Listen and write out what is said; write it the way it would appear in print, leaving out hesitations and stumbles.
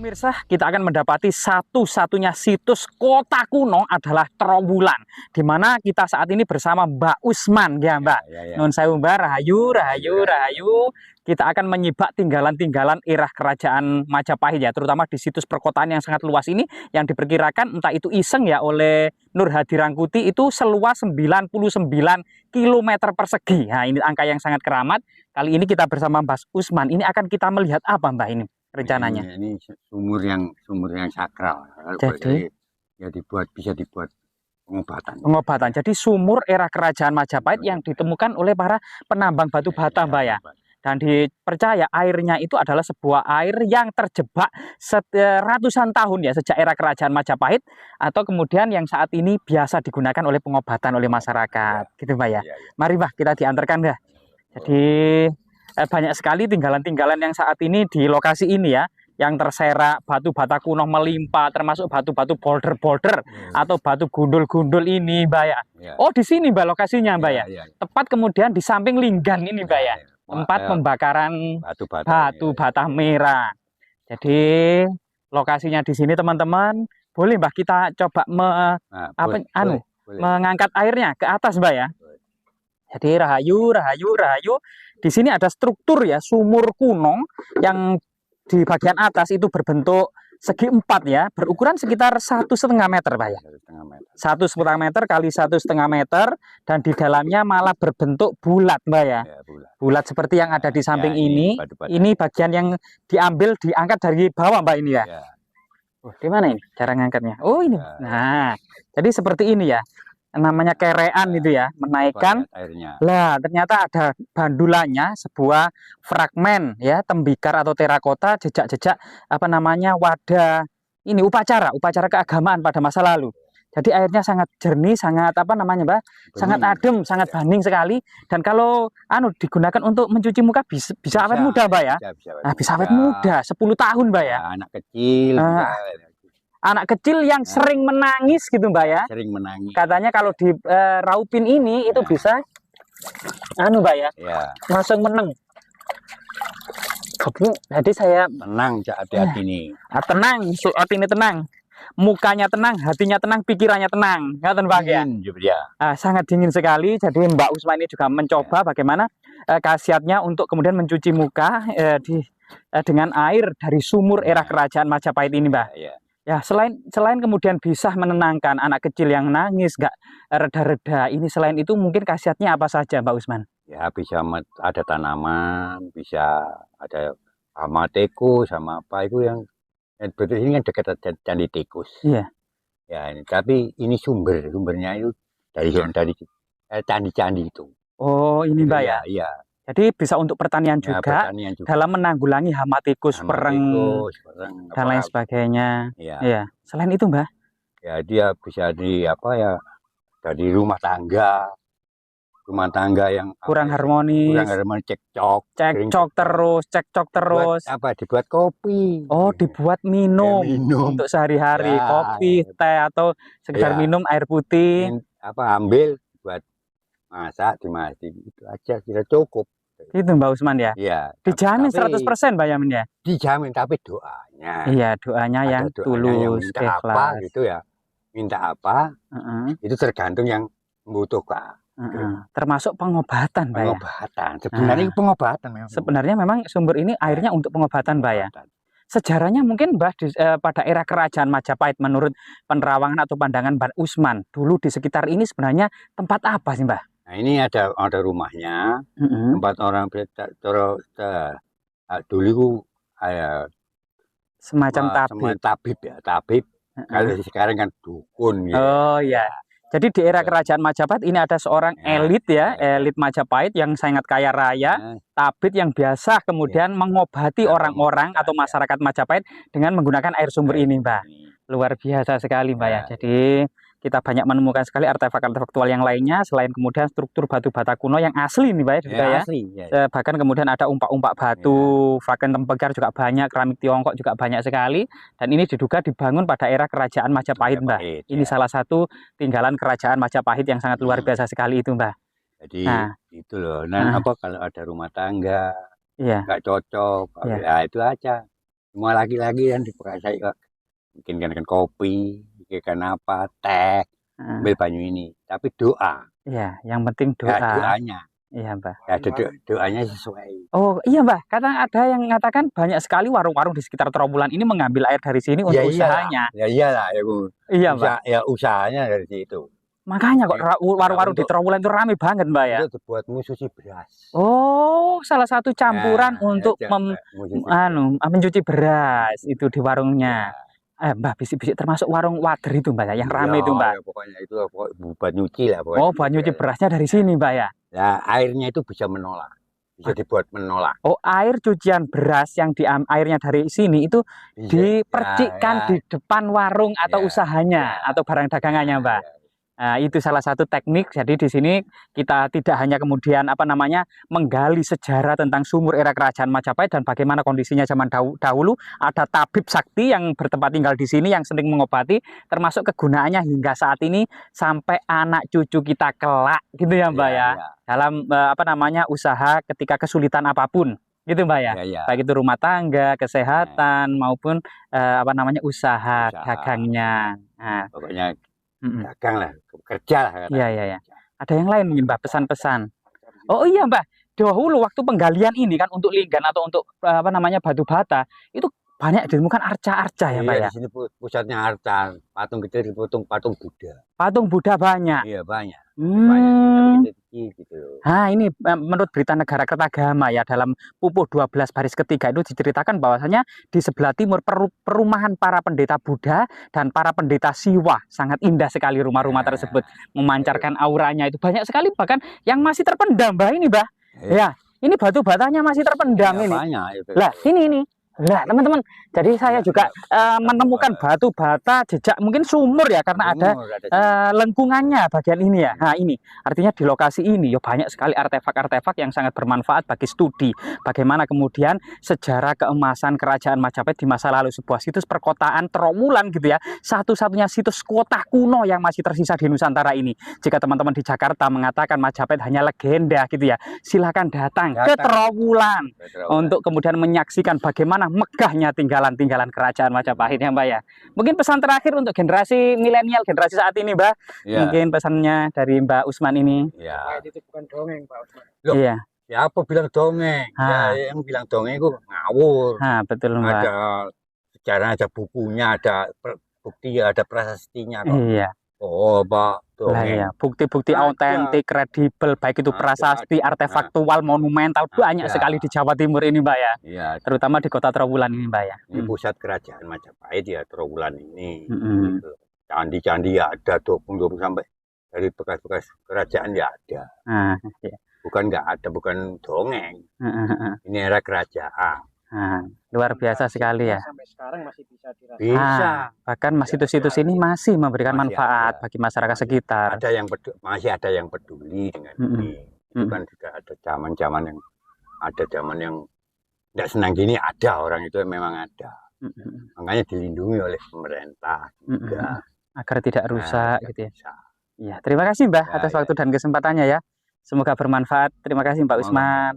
Pemirsa, kita akan mendapati satu-satunya situs kota kuno adalah Trowulan, di mana kita saat ini bersama Mbak Usman, ya Mbak. Nun sewu Mbak, rahayu, rahayu, rahayu. Kita akan menyibak tinggalan-tinggalan era kerajaan Majapahit ya, terutama di situs perkotaan yang sangat luas ini, yang diperkirakan entah itu iseng ya oleh Nur Hadi Rangkuti itu seluas 99 km persegi. Nah, ini angka yang sangat keramat. Kali ini kita bersama Mbak Usman. Ini akan kita melihat apa Mbak ini? Rencananya ini sumur yang sakral. Jadi ya bisa dibuat pengobatan. Jadi sumur era kerajaan Majapahit yang ditemukan oleh para penambang batu bata, Mbak ya. Dan dipercaya airnya itu adalah sebuah air yang terjebak ratusan tahun ya, sejak era kerajaan Majapahit, atau kemudian yang saat ini biasa digunakan oleh pengobatan oleh masyarakat, gitu Mbak ya. Mari Mbak, kita diantarkan dah. Jadi banyak sekali tinggalan-tinggalan yang saat ini di lokasi ini ya, yang terserak batu bata kuno melimpah, termasuk batu-batu boulder-boulder atau batu gundul-gundul ini Mbak ya. Oh, di sini Mbak lokasinya Mbak ya. Tepat kemudian di samping Linggan ini Mbak ya, tempat pembakaran batu bata merah. Jadi lokasinya di sini teman-teman. Boleh Mbak kita coba mengangkat airnya ke atas Mbak ya. Jadi rahayu, rahayu, rahayu. Di sini ada struktur ya, sumur kuno yang di bagian atas itu berbentuk segi empat ya, berukuran sekitar 1,5 meter, Pak ya. 1,5 meter kali 1,5 meter, dan di dalamnya malah berbentuk bulat, Mbak ya. Bulat seperti yang ada di samping ini. Ini bagian yang diangkat dari bawah, Mbak ini ya. Oh, di mana ini cara ngangkatnya? Oh ini. Nah, jadi seperti ini ya. Namanya kerean itu ya, menaikkan airnya. Lah, ternyata ada bandulannya, sebuah fragmen ya, tembikar atau terakota, jejak-jejak apa namanya wadah ini upacara keagamaan pada masa lalu. Jadi airnya sangat jernih, sangat apa namanya, Mbak? Sangat adem, sangat bening sekali, dan kalau digunakan untuk mencuci muka bisa awet muda, Mbak ya. Bisa awet muda, 10 tahun, Mbak ya. Anak kecil anak kecil yang sering menangis gitu Mbak ya. Sering menangis. Katanya kalau di raupin ini itu bisa Mbak ya. Langsung meneng. Jadi saya tenang hati-hati nih. Tenang, hati ini tenang. Mukanya tenang, hatinya tenang, pikirannya tenang. Ngaten Pak ya. Sangat dingin sekali. Jadi Mbak Usman ini juga mencoba bagaimana khasiatnya untuk kemudian mencuci muka dengan air dari sumur era kerajaan Majapahit ini, Mbak. Ya, selain kemudian bisa menenangkan anak kecil yang nangis, gak reda-reda, ini selain itu mungkin khasiatnya apa saja, Mbak Usman? Ya, bisa ada tanaman, bisa ada sama tikus, sama apa itu yang betul ini kan dekat candi tikus. Iya. Ya, tapi ini sumbernya itu dari candi-candi itu. Oh, ini Mbak ya? Iya. Jadi bisa untuk pertanian juga, dalam menanggulangi hama tikus, pereng, dan lain sebagainya. Ya. Selain itu, Mbak? Ya, dia bisa dari rumah tangga yang kurang harmonis, cekcok terus. Dibuat kopi. Oh, dibuat minum untuk sehari-hari, kopi, teh, atau sekedar minum air putih. Ambil buat masak, dimasak itu aja kira cukup. Itu Mbak Usman ya? Iya. Dijamin 100% Mbak Yamin ya? Dijamin, tapi doanya. Iya, doanya yang tulus, ikhlas. Gitu ya. Minta apa, itu tergantung yang membutuhkan. Termasuk pengobatan Mbak ya? Pengobatan, sebenarnya pengobatan memang. Sebenarnya memang sumber ini airnya untuk pengobatan Mbak ya? Sejarahnya mungkin Mbak pada era kerajaan Majapahit, menurut penerawangan atau pandangan Mbak Usman, dulu di sekitar ini sebenarnya tempat apa sih Mbak? Nah, ini ada rumahnya, tempat orang dulu semacam tabib ya, tabib. Kalau sekarang kan dukun gitu. Oh iya. Jadi di era kerajaan Majapahit ini ada seorang elit ya, elit Majapahit yang sangat kaya raya, tabib yang biasa kemudian mengobati orang-orang atau masyarakat Majapahit dengan menggunakan air sumber ini, Mbak. Luar biasa sekali, Mbak ya. Jadi kita banyak menemukan sekali artefak-artefak faktual yang lainnya, selain kemudian struktur batu bata kuno yang asli nih Mbak ya, asli, bahkan kemudian ada umpak-umpak batu, fragmen tempegar juga banyak, keramik Tiongkok juga banyak sekali, dan ini diduga dibangun pada era kerajaan Majapahit Mbak. Ini salah satu tinggalan kerajaan Majapahit yang sangat luar biasa sekali itu Mbak. Jadi itu loh, kalau ada rumah tangga nggak cocok, ya itu aja. Semua laki-laki yang dipakai kok. Bikin kan kopi, bikin apa, teh, Heeh. ambil banyu ini. Tapi doa, Iya, yang penting ya doa. doanya, Iya, Mbah. ya doanya sesuai. Oh, iya, Mbah. Kadang ada yang mengatakan banyak sekali warung-warung di sekitar Trawulan ini mengambil air dari sini Ya untuk iyalah, usahanya. ya iyalah, ya Bu. Iya, Mbah. Usahanya dari situ. Makanya kok Ya, ya warung-warung di Trawulan itu rame banget, Mbah ya. untuk dibuat musisi beras. Oh, salah satu campuran untuk Musisi beras. mencuci beras itu di warungnya. Ya. Mbah, bisik-bisik termasuk warung Wader itu, Mbah ya, yang Iya, rame itu, Mbah. ya pokoknya itu buat nyuci lah Oh, pokoknya. buat nyuci berasnya dari sini, Mbah ya. Ya, airnya itu bisa menolak. Bisa dibuat menolak. Oh, air cucian beras yang airnya dari sini itu Iya, dipercikkan ya, di depan warung atau ya, usahanya ya, atau barang dagangannya, Mbah. ya. Nah, itu salah satu teknik. Jadi di sini kita tidak hanya kemudian menggali sejarah tentang sumur era kerajaan Majapahit dan bagaimana kondisinya zaman dahulu. Ada tabib sakti yang bertempat tinggal di sini yang sering mengobati, termasuk kegunaannya hingga saat ini sampai anak cucu kita kelak, gitu ya, Mbak ya. Ya. Dalam usaha ketika kesulitan apapun, gitu, Mbak ya. Ya. Baik itu rumah tangga, kesehatan maupun usaha Usaha. dagangnya. Nah, Pokoknya dagang lah, kerja lah. Iya, iya, iya. Ada yang lain mungkin, Mbak, pesan-pesan. Oh iya, Mbak, dahulu waktu penggalian ini kan untuk linggan atau untuk batu bata itu banyak ditemukan arca-arca ya, Mbak ya. Di sini pusatnya arca, patung gede diputung patung Buddha. Patung Buddha banyak. Iya banyak. Banyak. Gitu. Nah, ini menurut berita Negara Kertagama ya, dalam Pupuh 12 baris ketiga itu diceritakan bahwasanya di sebelah timur perumahan para pendeta Buddha dan para pendeta Siwa. Sangat indah sekali rumah-rumah tersebut, memancarkan auranya itu banyak sekali, bahkan yang masih terpendam, Mbak, ini, Mbak. Ya, ini batu batanya masih terpendam ini. Banyak. Lah, ini. Lah, teman-teman, jadi saya juga menemukan batu bata jejak mungkin sumur ya, karena ada lengkungannya bagian ini ya. Nah, ini artinya di lokasi ini ya banyak sekali artefak-artefak yang sangat bermanfaat bagi studi bagaimana kemudian sejarah keemasan kerajaan Majapahit di masa lalu, sebuah situs perkotaan Trawulan gitu ya, satu-satunya situs kota kuno yang masih tersisa di Nusantara ini. Jika teman-teman di Jakarta mengatakan Majapahit hanya legenda gitu ya, silakan datang ke Trawulan untuk kemudian menyaksikan bagaimana megahnya tinggalan-tinggalan kerajaan Majapahit ya, Mbak ya. Mungkin pesan terakhir untuk generasi milenial, generasi saat ini, Mbak. Ya. Mungkin pesannya dari Mbak Usman ini. Ya. Itu bukan dongeng, Pak Usman. Loh, iya. Siapa bilang dongeng? Ya, yang bilang dongeng itu ngawur. Betul, Mbak. Ada sejarah, ada bukunya, ada bukti, ada prasastinya kok. Iya. Oh, Pak, dongeng. Ya, bukti-bukti autentik, kredibel, baik itu prasasti, artefaktual, monumental, banyak sekali di Jawa Timur ini, Mbak ya. Iya. Terutama di kota Trawulan ini, Mbak ya. Ini pusat kerajaan Majapahit ya, Trawulan ini. Candi-candi ya ada 20 sampai dari bekas-bekas kerajaan ya ada. Iya. Bukan nggak ada, bukan dongeng. Ini era kerajaan. Luar biasa sekali ya. Sampai sekarang masih bisa dirasakan. Bisa. Bahkan situs-situs ini masih memberikan manfaat bagi masyarakat sekitar. Masih ada yang peduli dengan ini. Itu kan juga ada zaman yang tidak senang gini, ada orang itu memang ada. Makanya dilindungi oleh pemerintah juga. Agar tidak rusak gitu ya. Ya, terima kasih, Mbak, atas waktu dan kesempatannya ya. Semoga bermanfaat. Terima kasih, Mbak Usman.